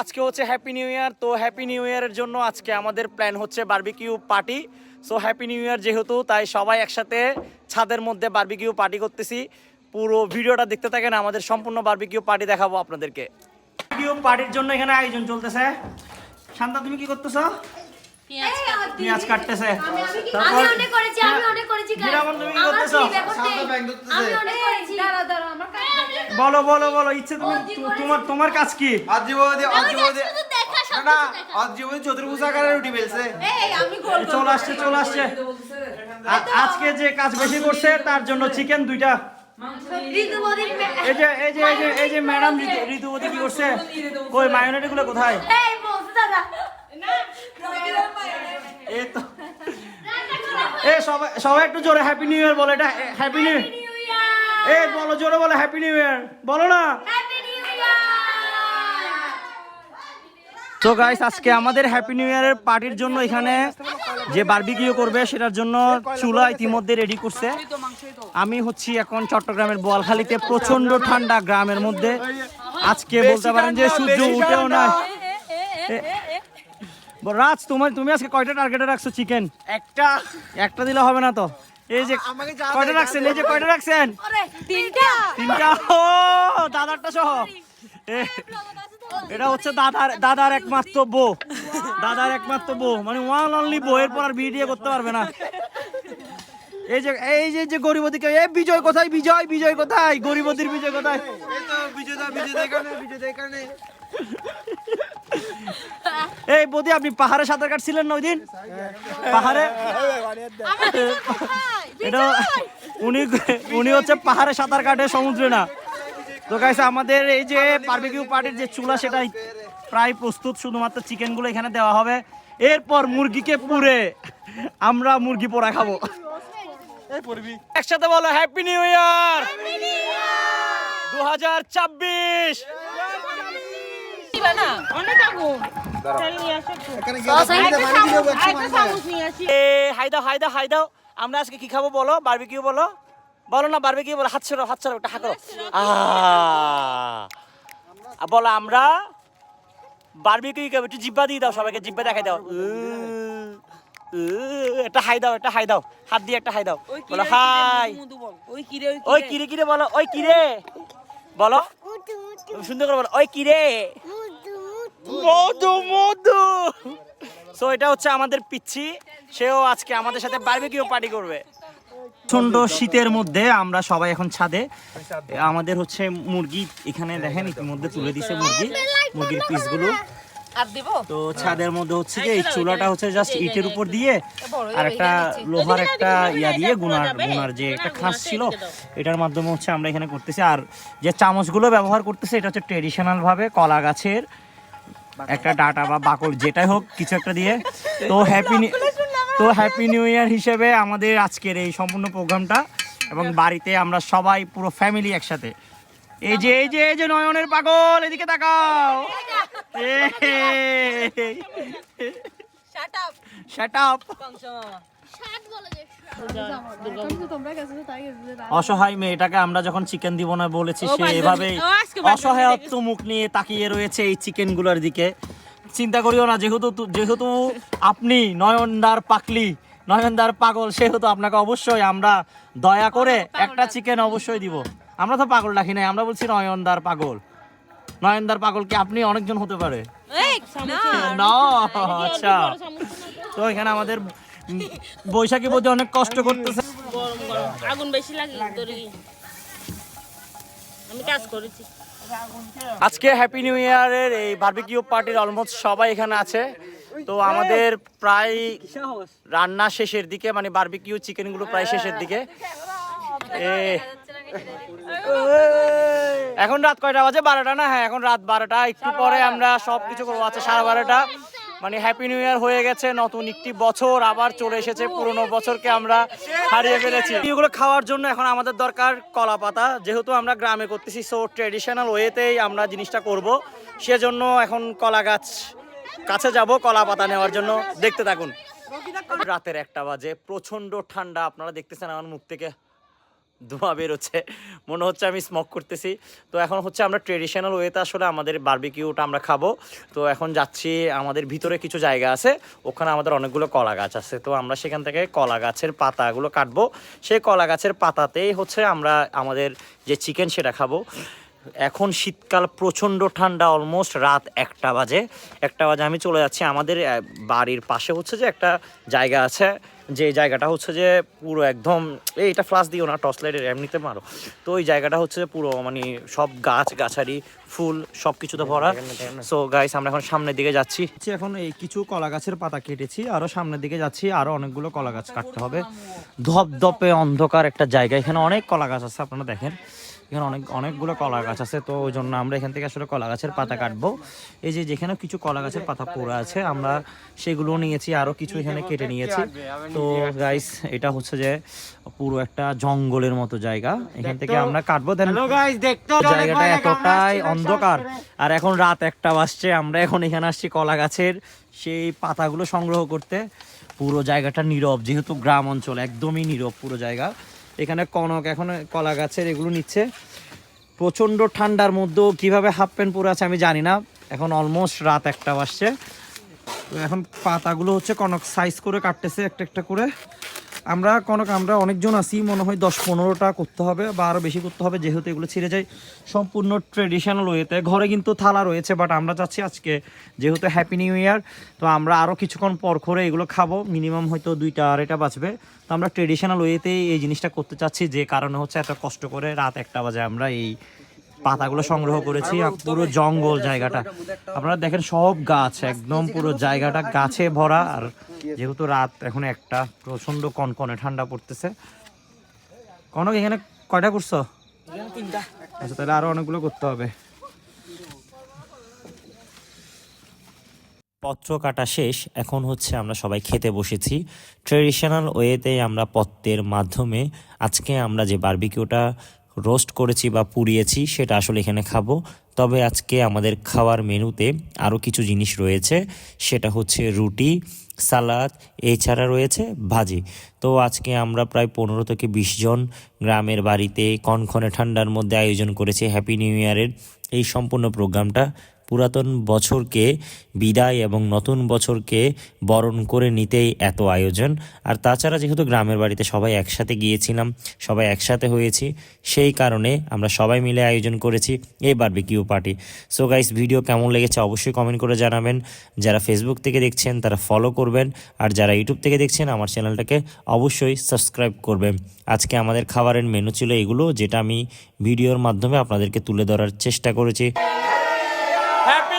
আজকে হচ্ছে happy new year. তো হ্যাপি নিউ ইয়ারের জন্য আজকে আমাদের প্ল্যান হচ্ছে barbecue party. So happy new year যেহেতু, তাই সবাই একসাথে ছাদের মধ্যে বারবিকিউ পার্টি করতেছি। পুরো ভিডিওটা দেখতে থাকেন, আমাদের সম্পূর্ণ বারবিকিউ পার্টি দেখাবো আপনাদেরকে। বারবিকিউ পার্টির জন্য এখানে আয়োজন চলতেছে। শান্তা, তুমি কি করতেছো? পেঁয়াজ কাটতেছে। তারপর তুমি কি করতেছো? বলো বলো বলো, ইচ্ছে তোমার কাজ কি? চলে আসছে। আজকে যে কাজ বেশি করছে তার জন্য চিকেন 2টা। এই যে ম্যাডাম ঋতুবতী কি করছে? কই মায়োনেজ গুলো কোথায়? এই তো সবাই একটু জোরে হ্যাপি নিউ ইয়ার বলো। এটা হ্যাপি নিউ ইয়ার বলো, জোরে বলো হ্যাপি নিউ ইয়ার বলো না। তো গাইস, আজকে আমাদের হ্যাপি নিউ ইয়ারের পার্টির জন্য এখানে যে বারবিকিউ করবে সেটার জন্য চুলা ইতিমধ্যে রেডি করছে। আমি হচ্ছি এখন চট্টগ্রামের বোয়ালখালীতে, প্রচন্ড ঠান্ডা গ্রামের মধ্যে। আজকে বলতে পারেন যে সূর্য উঠেও না। রাজ, তুমি আজকে কয়টা টার্গেটে রাখছো চিকেন? একটা দিলে হবে না তো। এই যে কয়টা রাখছেন? এই যে কয়টা রাখছেন? তিনটা। ও দাদারটা সহ। এটা হচ্ছে দাদার একমাত্র বউ, মানে ওয়ান অনলি বউ। এরপর আর ভিডিও করতে পারবে না। এই যে গরিবতীকে, বিজয় কোথায়? বিজয় কোথায়? গরিবতীর বিজয় কোথায়? এই বৌদি, আপনি পাহাড়ে সাঁতার কাটছিলেন না ওই দিন? পাহাড়ে এটা উনি হচ্ছে পাহাড়ে সাঁতার কাটে, সমুদ্রে না। তো গাইস, আমাদের এই যে বারবিকিউ পার্টির যে চুলা সেটা প্রায় প্রস্তুত। শুধুমাত্র চিকেনগুলো এখানে দেওয়া হবে। এরপর মুরগিকে পুড়ে আমরা মুরগি পোড়া খাবো। একসাথে বলো হ্যাপি নিউ ইয়ার 2024। হাই দাও। আমরা আজকে কি খাবো বলো? বারবিকিউ বলো না, বারবিকিউ বলো। হাত ছড়ো, একটা হাত করো। বলো আমরা বারবিকিউ খাবো। একটু জিব্বা দিয়ে দাও, সবাইকে জিব্বা দেখাই দাও। একটা হাই দাও, হাত দিয়ে একটা হাই দাও। বলো হাই। ওই কিরে বলো, ওই কিরে বলো, সুন্দর করে বলো, ওই কিরে মধু। সো এটা হচ্ছে আমাদের পিচ্ছি, সেও আজকে আমাদের সাথে বারবিকিউ পার্টি করবে। প্রচন্ড শীতের মধ্যে আমরা সবাই এখন ছাদে। আমাদের হচ্ছে মুরগি এখানে দেখেন ইতিমধ্যে তুলে দিছে মুরগির পিসগুলো। তো ছাদের মধ্যে হচ্ছে যে এই চুলাটা হচ্ছে জাস্ট ইটের উপর দিয়ে আর একটা লোহার একটা দিয়ে গুনার যে একটা খাস ছিল, এটার মাধ্যমে হচ্ছে আমরা এখানে করতেছি। আর যে চামচগুলো ব্যবহার করতেছি এটা হচ্ছে ট্রেডিশনাল ভাবে কলা গাছের একটা ডাটা বা বাকল, যেটাই হোক কিছু একটা দিয়ে। তো হ্যাপি নিউ ইয়ার হিসেবে আমাদের আজকের এই সম্পূর্ণ প্রোগ্রামটা, এবং বাড়িতে আমরা সবাই পুরো ফ্যামিলি একসাথে। এই যে নয়নের পাগল, এদিকে তাকাও। Shut up. অসহায় মেয়েটাকে আমরা যখন চিকেন দিব না বলেছি, সে এভাবেই অসহায়ত্ব মুখ নিয়ে তাকিয়ে রয়েছে এই চিকেন গুলোর দিকে। চিন্তা করিও না, যেহেতু আপনি নয়নদার পাগল, সেহেতু আপনাকে অবশ্যই আমরা দয়া করে একটা চিকেন অবশ্যই দিব। আমরা তো পাগল রাখি নাই, আমরা বলছি নয়নদার পাগল কি আপনি অনেকজন হতে পারে না? আচ্ছা, তো এখানে আমাদের বৈশাখী বৌদি অনেক কষ্ট করতেছে। আগুন বেশি লাগে, আমি কাজ করেছি। আজকে হ্যাপি নিউ ইয়ারের এই বারবিকিউ পার্টির অলমোস্ট সবাই এখানে আছে। তো আমাদের প্রায় রান্না শেষের দিকে, মানে বারবিকিউ চিকেনগুলো প্রায় শেষের দিকে। এখন রাত কয়টা বাজে? 12টা না? হ্যাঁ, এখন রাত 12টা। একটু পরে আমরা সবকিছু করবো। আচ্ছা, 12:30। মানে হ্যাপি নিউ ইয়ার হয়ে গেছে, নতুন একটি বছর আবার চলে এসেছে। পুরনো বছরকে আমরা হারিয়ে ফেলেছি। এগুলো খাওয়ার জন্য এখন আমাদের দরকার কলা পাতা, যেহেতু আমরা গ্রামে করতেছি। সো ট্রেডিশনাল ওয়েতেই আমরা জিনিসটা করব, সেজন্য এখন কলা গাছ কাছে যাব কলা পাতা নেওয়ার জন্য। দেখতে থাকুন। রাতের 1টা বাজে, প্রচন্ড ঠান্ডা। আপনারা দেখতেছেন আমার মুখ থেকে ধোঁয়া বেরোচ্ছে, মনে হচ্ছে আমি স্মোক করতেছি। তো এখন হচ্ছে আমরা ট্রেডিশনাল ওয়েতে আসলে আমাদের বারবিকিউটা আমরা খাবো। তো এখন যাচ্ছি, আমাদের ভিতরে কিছু জায়গা আছে, ওখানে আমাদের অনেকগুলো কলা গাছ আছে। তো আমরা সেখান থেকে কলা গাছের পাতাগুলো কাটবো, সেই কলা গাছের পাতাতেই হচ্ছে আমরা আমাদের যে চিকেন সেটা খাবো। এখন শীতকাল, প্রচণ্ড ঠান্ডা, অলমোস্ট রাত 1টা বাজে। 1টা বাজে আমি চলে যাচ্ছি আমাদের বাড়ির পাশে হচ্ছে যে একটা জায়গা আছে, যে জায়গাটা হচ্ছে যে পুরো একদম, এইটা ফ্লাশ দিও না, টর্চ লাইটের এমনিতে মারো। তো ওই জায়গাটা হচ্ছে পুরো মানে সব গাছ গাছারি, ফুল সব কিছুতে ভরা। সো গাইস, আমরা এখন সামনের দিকে যাচ্ছি। এখন এই কিছু কলা গাছের পাতা কেটেছি, আরো সামনের দিকে যাচ্ছি, আরো অনেকগুলো কলা গাছ কাটতে হবে। ধপধপে অন্ধকার একটা জায়গা, এখানে অনেক কলা গাছ আছে, আপনারা দেখেন এখানে অনেকগুলো কলা গাছ আছে। তো ওই জন্য আমরা এখান থেকে আসলে কলা গাছের পাতা কাটবো। এই যে যেখানে কিছু কলা গাছের পাতা পড়ে আছে, আমরা সেগুলো নিয়েছি, আরো কিছু এখানে কেটে নিয়েছি। তো গাইস, এটা হচ্ছে যে পুরো একটা জঙ্গলের মতো জায়গা, এখান থেকে আমরা কাটবো। জায়গাটা এতটাই অন্ধকার, আর এখন রাত 1টা বাজছে। আমরা এখন এখানে আসছি কলা গাছের সেই পাতাগুলো সংগ্রহ করতে। পুরো জায়গাটা নীরব, যেহেতু গ্রাম অঞ্চল, একদমই নীরব পুরো জায়গা। এখানে কনক এখন কলা গাছের এগুলো নিচ্ছে। প্রচণ্ড ঠান্ডার মধ্যেও কীভাবে হাফ প্যান্ট পরে আছে আমি জানি না। এখন অলমোস্ট রাত 1টা বাজছে। তো এখন পাতাগুলো হচ্ছে কনক সাইজ করে কাটতেছে একটা একটা করে। আমরা অনেকজন আছি, মনে হয় 10-15টা করতে হবে বা আরও বেশি করতে হবে, যেহেতু এগুলো ছিঁড়ে যায় সম্পূর্ণ ট্রেডিশনাল ওয়েতে। ঘরে কিন্তু থালা রয়েছে, বাট আমরা চাচ্ছি আজকে যেহেতু হ্যাপি নিউ ইয়ার, তো আমরা আরও কিছুক্ষণ পর করে এগুলো খাবো, মিনিমাম হয়তো 2টা-2:30 বাজবে। তো আমরা ট্রেডিশনাল ওয়েতেই এই জিনিসটা করতে চাচ্ছি, যে কারণে হচ্ছে এত কষ্ট করে রাত 1টা বাজে আমরা এই পাতাগুলো সংগ্রহ করেছি। আর পুরো জঙ্গল জায়গাটা আপনারা দেখেন, সব গাছ, একদম পুরো জায়গাটা গাছে ভরা। আর যেহেতু রাত এখন 1টা, প্রচন্ড কনকনে ঠান্ডা পড়তেছে। কনক, এখানে কয়টা করছো? 3টা। আচ্ছা, তাহলে আরো অনেকগুলো করতে হবে। পত্র কাটা শেষ, এখন হচ্ছে আমরা সবাই খেতে বসেছি। ট্রেডিশনাল ওয়েতে আমরা পত্রের মাধ্যমে আজকে আমরা যে বারবিকিউটা রোস্ট করেছি বা পুড়িয়েছি সেটা আসলে এখানে খাবো। তবে আজকে আমাদের খাওয়ার মেনুতে আরও কিছু জিনিস রয়েছে, সেটা হচ্ছে রুটি, সালাদ, এছাড়া রয়েছে ভাজি। তো আজকে আমরা প্রায় 15 থেকে 20 জন গ্রামের বাড়িতে কনকনে ঠান্ডার মধ্যে আয়োজন করেছি হ্যাপি নিউ ইয়ারের এই সম্পূর্ণ প্রোগ্রামটা। পুরাতন বছরকে বিদায় এবং নতুন বছরকে বরণ করে নিতেই এত আয়োজন। আর তাছাড়া যেহেতু গ্রামের বাড়িতে সবাই একসাথে গিয়েছিলাম, সবাই একসাথে হয়েছি, সেই কারণে আমরা সবাই মিলে আয়োজন করেছি এই barbecue party. So guys, video কেমন লেগেছে অবশ্যই কমেন্ট করে জানাবেন। যারা ফেসবুক থেকে দেখছেন তারা ফলো করবেন, আর যারা ইউটিউব থেকে দেখছেন আমার চ্যানেলটাকে অবশ্যই সাবস্ক্রাইব করবেন। আজকে আমাদের খাবারের মেনু ছিল এগুলো, যেটা আমি ভিডিওর মাধ্যমে আপনাদেরকে তুলে ধরার চেষ্টা করেছি। হ্যাপি